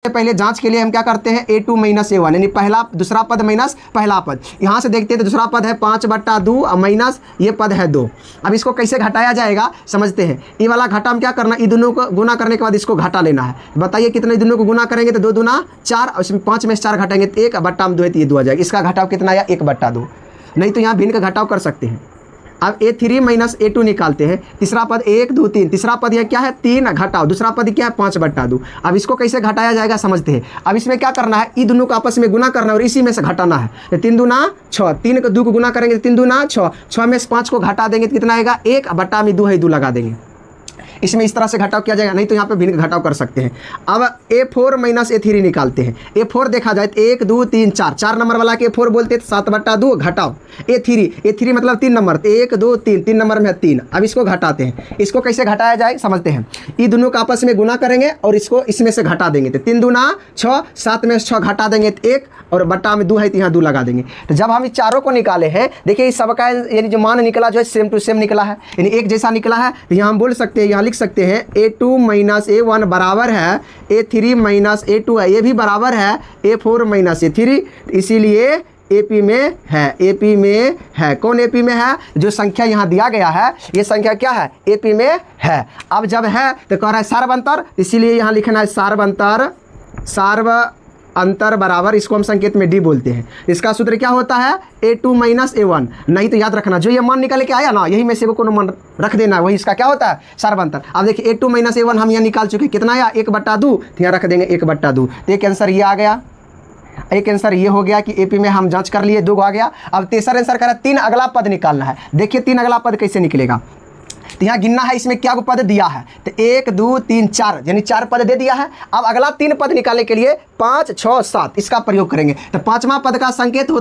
पहले जांच के लिए हम क्या करते हैं a2 माइनस a1 यानी पहला दूसरा पद माइनस पहला पद। यहाँ से देखते हैं तो दूसरा पद है 5/2 माइनस ये पद है 2। अब इसको कैसे घटाया जाएगा समझते हैं। ये वाला घटा हम क्या करना, ये दोनों को गुना करने के बाद इसको घटा लेना है। बताइए कितने दोनों को गुना करेंगे तो 2 दूना 4, उसमें 5 में 4 घटाएंगे तो 1/2 है तो ये 2 आ जाएगा। इसका घटाव कितना आया 1/2। नहीं तो यहाँ भिन्न का घटाव कर सकते हैं। अब a3 माइनस a2 निकालते हैं। तीसरा पद 1 2 3, तीसरा पद यह क्या है 3 घटाओ, दूसरा पद क्या है 5/2। अब इसको कैसे घटाया जाएगा समझते हैं। अब इसमें क्या करना है, ये दोनों को आपस में गुना करना है और इसी में से घटाना है। तो 3 दूना 6, 3 को 2 को गुना करेंगे तो 3 दूना 6, 6 में से 5 को घटा देंगे तो कितना आएगा 1/2 है 2 लगा देंगे। इसमें इस तरह से घटाव किया जाएगा। नहीं तो यहाँ पे भिन्न घटाव कर सकते हैं। अब a4 माइनस a3 निकालते हैं। a4 देखा जाए तो 1 2 3 4, 4 नंबर वाला के a4 बोलते हैं तो 7/2 घटाओ a3 मतलब 3 नंबर, तो 1 2 3, 3 नंबर में है 3। अब इसको घटाते हैं। इसको कैसे घटाया जाए समझते हैं। ये दोनों का आपस में गुना करेंगे और इसको इसमें से घटा देंगे तो 3 दूना 6, 7 में 6 घटा देंगे तो 1 और बट्टा में 2 है तो यहाँ 2 लगा देंगे। तो जब हम इस चारों को निकाले हैं, देखिए इस सबका यानी जो मान निकला जो है सेम टू सेम निकला है, यानी एक जैसा निकला है। तो यहाँ हम बोल सकते हैं, यहाँ लिख सकते हैं a2 माइनस a1 बराबर है a3 माइनस a2 है, ये भी बराबर है a4 माइनस a3, इसीलिए AP में है। AP में है, कौन AP में है, जो संख्या यहाँ दिया गया है ये संख्या क्या है AP में है। अब जब है तो कह रहा है सार्वअंतर, इसीलिए यहाँ लिखना है सार्व अंतर बराबर, इसको हम संकेत में D बोलते हैं। इसका सूत्र क्या होता है a2 माइनस a1। नहीं तो याद रखना जो ये मान निकाल के आया ना, यही में से वो कोनो मान रख देना, वही इसका क्या होता है सार्वअंतर। अब देखिए a2 माइनस a1 हम यहाँ निकाल चुके, कितना आया 1/2, तो यहाँ रख देंगे 1/2। तो एक आंसर ये आ गया, एक आंसर ये हो गया कि AP में हम जांच कर लिए 2 आ गया। अब तीसरा आंसर करा 3 अगला पद निकालना है। देखिए 3 अगला पद कैसे निकलेगा। तो यहाँ गिनना है, इसमें क्या पद दिया है तो 1 2 3 4 यानी 4 पद दे दिया है। अब अगला 3 पद निकालने के लिए 5 6 7 इसका प्रयोग करेंगे। तो 5वां पद का संकेत